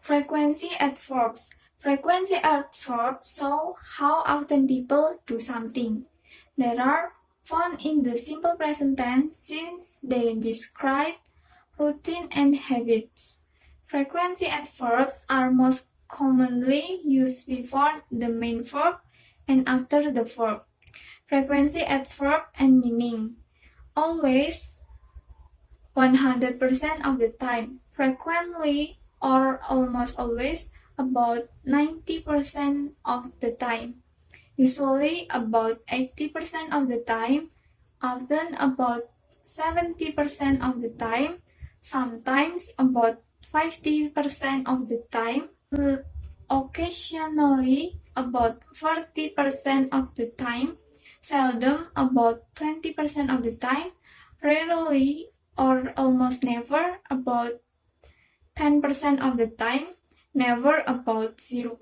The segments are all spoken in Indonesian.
Frequency adverbs. Frequency adverbs show how often people do something. They are found in the simple present tense since they describe routine and habits. Frequency adverbs are most commonly used before the main verb and after the verb. Frequency adverb and meaning. Always, 100% of the time. Frequently or almost always, about 90% of the time. Usually about 80% of the time. Often about 70% of the time. Sometimes about 50% of the time. Occasionally about 40% of the time. Seldom about 20% of the time. Rarely or almost never about 10% of the time. Never about 0%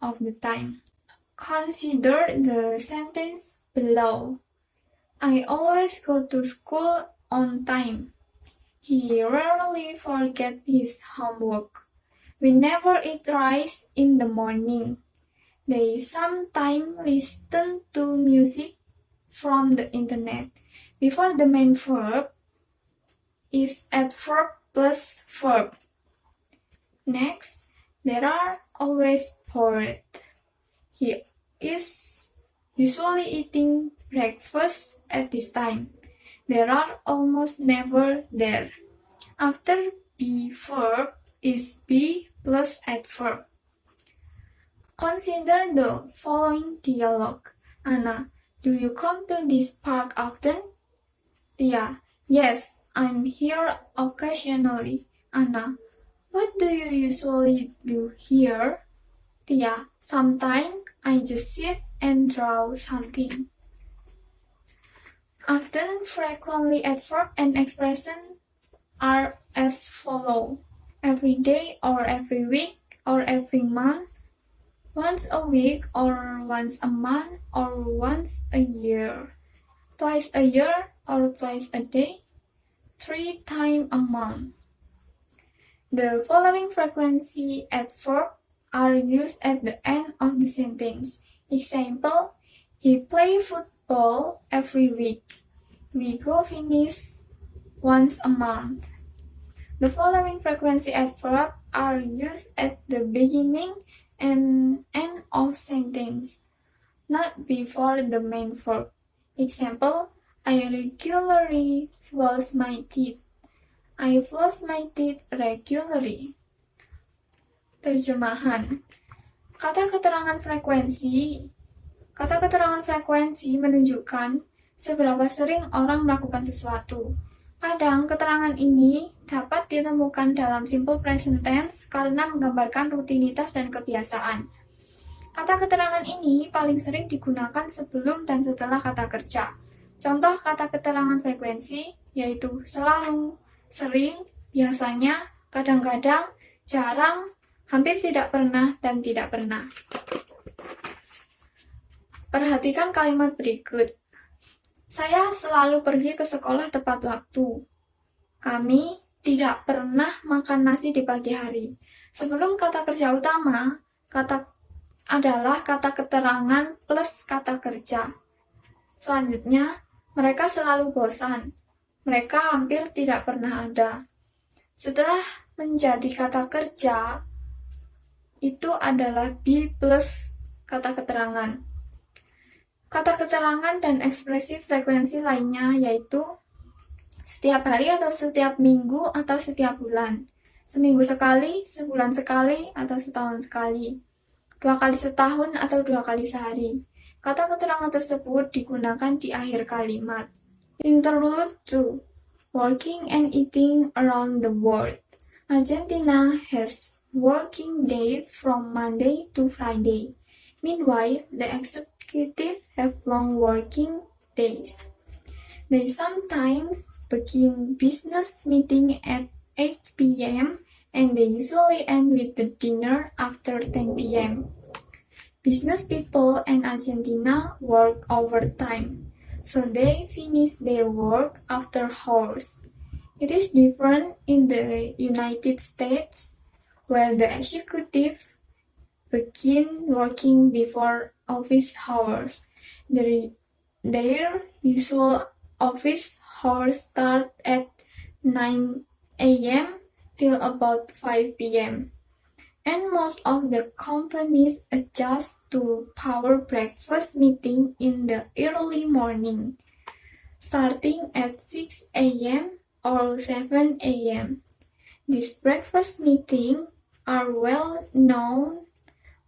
of the time. Consider the sentence below. I always go to school on time. He rarely forgets his homework. We never eat rice in the morning. They sometimes listen to music from the internet. Before the main verb is adverb plus verb. Next, there are always bored. He is usually eating breakfast at this time. There are almost never there. After be verb is be plus adverb. Consider the following dialogue. Anna, do you come to this park often? Tia, yes, I'm here occasionally. Anna, what do you usually do here? Tia, sometimes I just sit and draw something. Often, frequently adverb and expression are as follow. Every day or every week or every month. Once a week or once a month or once a year. Twice a year or twice a day. 3 times a month. The following frequency adverbs are used at the end of the sentence. Example, he plays football every week. We go finish once a month. The following frequency adverbs are used at the beginning and end of sentence, not before the main verb. Example, I regularly floss my teeth. I floss my teeth regularly. Terjemahan. Kata keterangan frekuensi menunjukkan seberapa sering orang melakukan sesuatu. Kadang keterangan ini dapat ditemukan dalam simple present tense karena menggambarkan rutinitas dan kebiasaan. Kata keterangan ini paling sering digunakan sebelum dan setelah kata kerja. Contoh kata keterangan frekuensi yaitu selalu, sering, biasanya, kadang-kadang, jarang, hampir tidak pernah, dan tidak pernah. Perhatikan kalimat berikut. Saya selalu pergi ke sekolah tepat waktu. Kami tidak pernah makan nasi di pagi hari. Sebelum kata kerja utama, adalah kata keterangan plus kata kerja. Selanjutnya, mereka selalu bosan. Mereka hampir tidak pernah ada. Setelah menjadi kata kerja, itu adalah be plus kata keterangan. Kata keterangan dan ekspresi frekuensi lainnya yaitu setiap hari atau setiap minggu atau setiap bulan. Seminggu sekali, sebulan sekali, atau setahun sekali. 2 kali setahun atau 2 kali sehari. Kata keterangan tersebut digunakan di akhir kalimat. Interlude 2. Working and eating around the world. Argentina has working day from Monday to Friday. Meanwhile, the executive have long working days. They sometimes begin business meeting at 8 p.m. and they usually end with the dinner after 10 p.m. Business people in Argentina work overtime, so they finish their work after hours. It is different in the United States. where the executive begin working before office hours. Their usual office hours start at 9 a.m. till about 5 p.m. And most of the companies adjust to power breakfast meeting in the early morning, starting at 6 a.m. or 7 a.m. These breakfast meetings are well known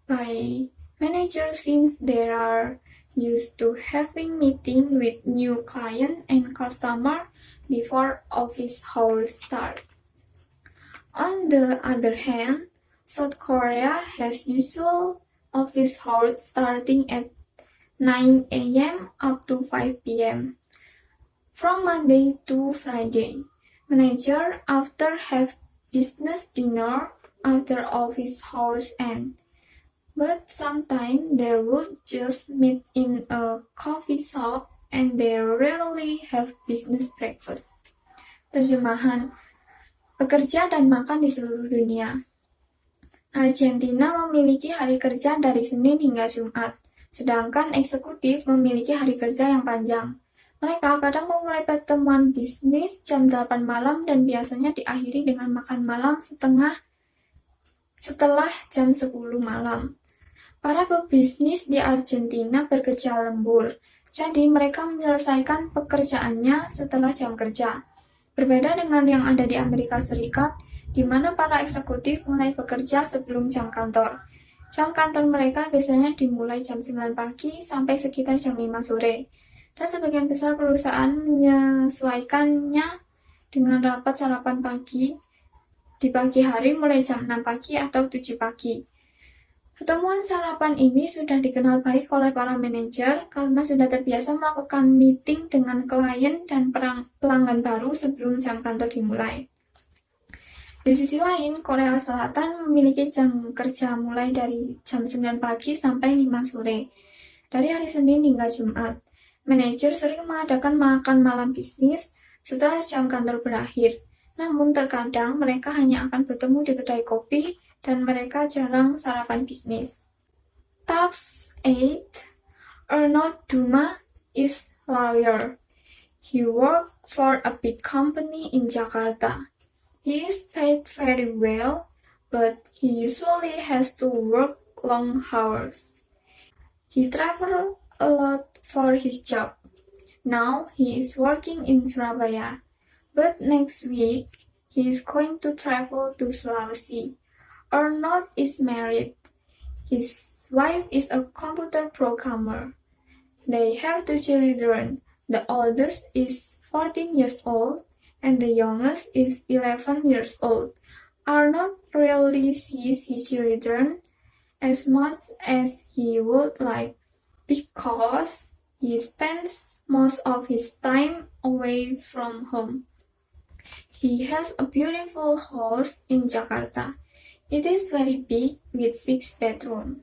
by managers since they are used to having meetings with new clients and customers before office hours start. On the other hand, South Korea has usual office hours starting at 9 a.m. up to 5 p.m. From Monday to Friday. Manager after have business dinner after office hours end. But sometimes they would just meet in a coffee shop and they rarely have business breakfast. Terjemahan, bekerja dan makan di seluruh dunia. Argentina memiliki hari kerja dari Senin hingga Jumat, sedangkan eksekutif memiliki hari kerja yang panjang. Mereka kadang memulai pertemuan bisnis jam 8 malam dan biasanya diakhiri dengan makan malam setelah jam 10 malam. Para pebisnis di Argentina bekerja lembur, jadi mereka menyelesaikan pekerjaannya setelah jam kerja. Berbeda dengan yang ada di Amerika Serikat, di mana para eksekutif mulai bekerja sebelum jam kantor. Jam kantor mereka biasanya dimulai jam 9 pagi sampai sekitar jam 5 sore. Dan sebagian besar perusahaan menyesuaikannya dengan rapat sarapan pagi di pagi hari mulai jam 6 pagi atau 7 pagi. Pertemuan sarapan ini sudah dikenal baik oleh para manajer karena sudah terbiasa melakukan meeting dengan klien dan pelanggan baru sebelum jam kantor dimulai. Di sisi lain, Korea Selatan memiliki jam kerja mulai dari jam 9 pagi sampai 5 sore, dari hari Senin hingga Jumat. Manajer sering mengadakan makan malam bisnis setelah jam kantor berakhir. Namun terkadang mereka hanya akan bertemu di kedai kopi dan mereka jarang sarapan bisnis. Task 8. Arnold Duma is lawyer. He works for a big company in Jakarta. He is paid very well, but he usually has to work long hours. He travels a lot for his job. Now he is working in Surabaya, but next week he is going to travel to Sulawesi. Arnold is married. His wife is a computer programmer. They have 2 children. The oldest is 14 years old and the youngest is 11 years old. Arnold rarely sees his children as much as he would like because he spends most of his time away from home. He has a beautiful house in Jakarta. It is very big with 6 bedrooms.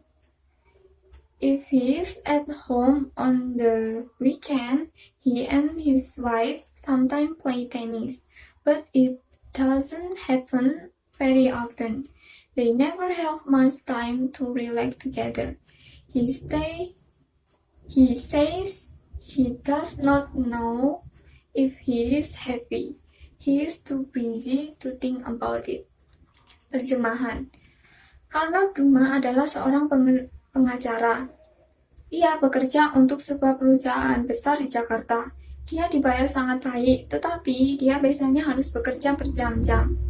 If he is at home on the weekend, he and his wife sometimes play tennis, but it doesn't happen very often. They never have much time to relax together. He says he does not know if he is happy. He is too busy to think about it. Terjemahan, Arnold Duma adalah seorang pengacara. Ia bekerja untuk sebuah perusahaan besar di Jakarta. Dia dibayar sangat baik, tetapi dia biasanya harus bekerja berjam-jam.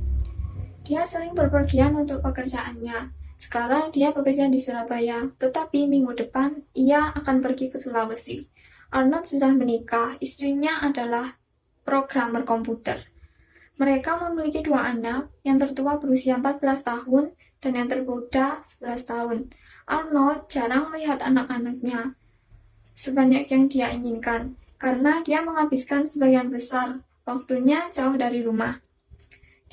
Dia sering berpergian untuk pekerjaannya. Sekarang dia bekerja di Surabaya, tetapi minggu depan ia akan pergi ke Sulawesi. Arnold sudah menikah, istrinya adalah programmer komputer. Mereka memiliki 2 anak, yang tertua berusia 14 tahun dan yang termuda 11 tahun. Arnold jarang melihat anak-anaknya sebanyak yang dia inginkan, karena dia menghabiskan sebagian besar waktunya jauh dari rumah.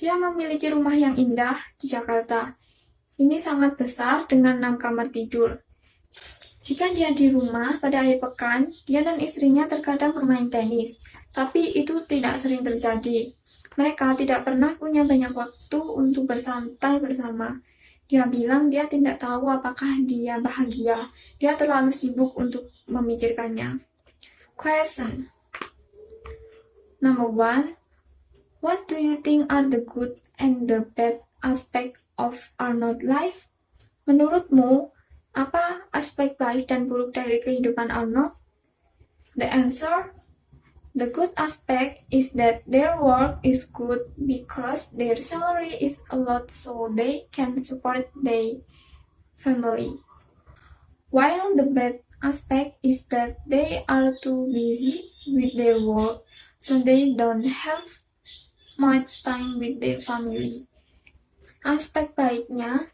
Dia memiliki rumah yang indah di Jakarta. Ini sangat besar dengan 6 kamar tidur. Jika dia di rumah pada akhir pekan, dia dan istrinya terkadang bermain tenis, tapi itu tidak sering terjadi. Mereka tidak pernah punya banyak waktu untuk bersantai bersama. Dia bilang dia tidak tahu apakah dia bahagia. Dia terlalu sibuk untuk memikirkannya. Question. Number 1. What do you think are the good and the bad aspect of Arnold's life? Menurutmu, apa aspek baik dan buruk dari kehidupan Arnold? The answer. The good aspect is that their work is good because their salary is a lot so they can support their family. While the bad aspect is that they are too busy with their work so they don't have much time with their family. Aspek baiknya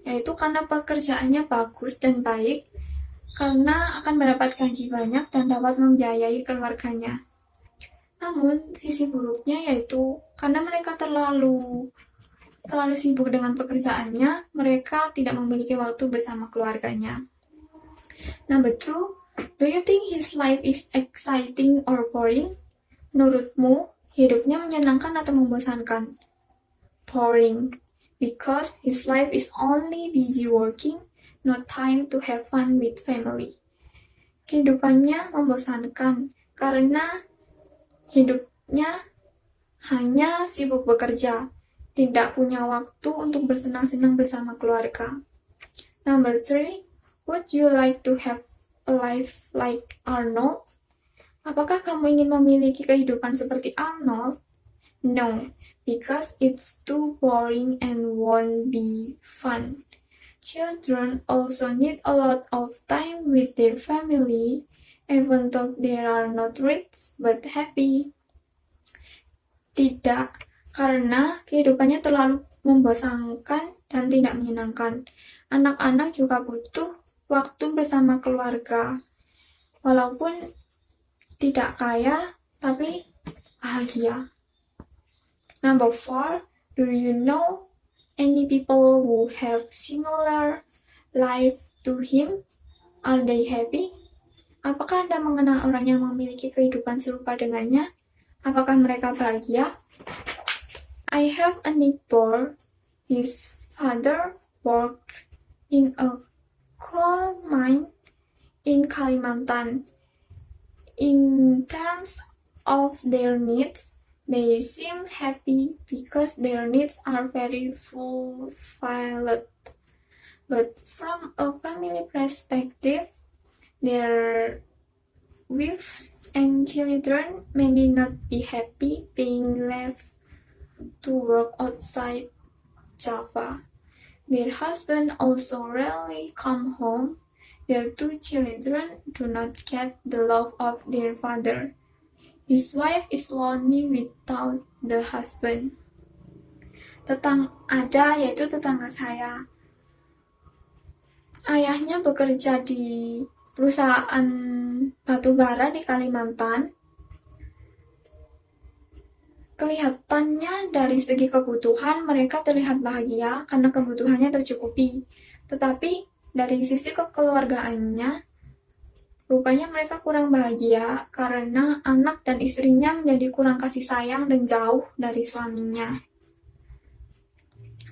yaitu karena pekerjaannya bagus dan baik karena akan mendapat gaji banyak dan dapat membiayai keluarganya. Namun, sisi buruknya yaitu karena mereka terlalu sibuk dengan pekerjaannya, mereka tidak memiliki waktu bersama keluarganya. Number 2, do you think his life is exciting or boring? Menurutmu, hidupnya menyenangkan atau membosankan? Boring, because his life is only busy working, no time to have fun with family. Kehidupannya membosankan karena hidupnya hanya sibuk bekerja, tidak punya waktu untuk bersenang-senang bersama keluarga. Number 3, would you like to have a life like Arnold? Apakah kamu ingin memiliki kehidupan seperti Arnold? No, because it's too boring and won't be fun. Children also need a lot of time with their family, even though they are not rich but happy. Tidak, karena kehidupannya terlalu membosankan dan tidak menyenangkan. Anak-anak juga butuh waktu bersama keluarga, walaupun tidak kaya, tapi bahagia. Number 4, do you know any people who have similar life to him? Are they happy? Apakah Anda mengenal orang yang memiliki kehidupan serupa dengannya? Apakah mereka bahagia? I have a neighbor. His father worked in a coal mine in Kalimantan. In terms of their needs, they seem happy because their needs are very fulfilled. But from a family perspective, their wives and children may not be happy being left to work outside Java. Their husband also rarely come home. Their 2 children do not get the love of their father. His wife is lonely without the husband. Yaitu tetangga saya. Ayahnya bekerja di perusahaan batubara di Kalimantan. Kelihatannya dari segi kebutuhan mereka terlihat bahagia karena kebutuhannya tercukupi. Tetapi dari sisi kekeluargaannya, rupanya mereka kurang bahagia karena anak dan istrinya menjadi kurang kasih sayang dan jauh dari suaminya.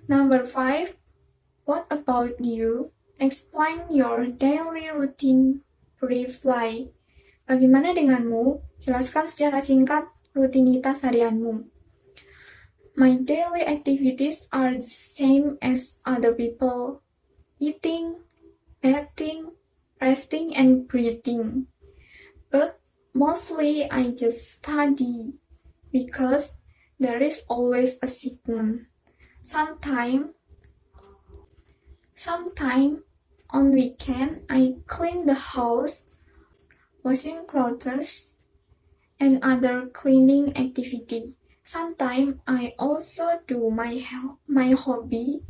Number 5, what about you? Explain your daily routine briefly. Bagaimana denganmu? Jelaskan secara singkat rutinitas harianmu. My daily activities are the same as other people. Eating, bathing, resting, and breathing. But mostly I just study because there is always a segment. Sometime on weekend I clean the house, washing clothes, and other cleaning activity. Sometimes I also do my hobby,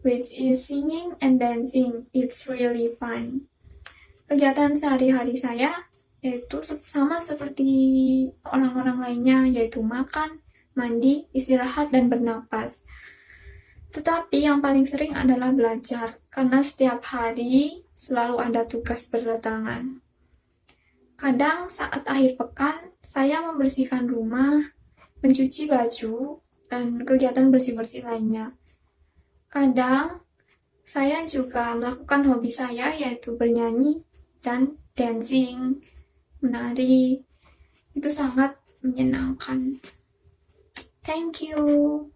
which is singing and dancing. It's really fun. Kegiatan sehari-hari saya yaitu sama seperti orang-orang lainnya, yaitu makan, mandi, istirahat, dan bernapas. Tetapi yang paling sering adalah belajar, karena setiap hari selalu ada tugas berdatangan. Kadang saat akhir pekan, saya membersihkan rumah, mencuci baju, dan kegiatan bersih-bersih lainnya. Kadang, saya juga melakukan hobi saya, yaitu bernyanyi dan dancing, menari. Itu sangat menyenangkan. Thank you.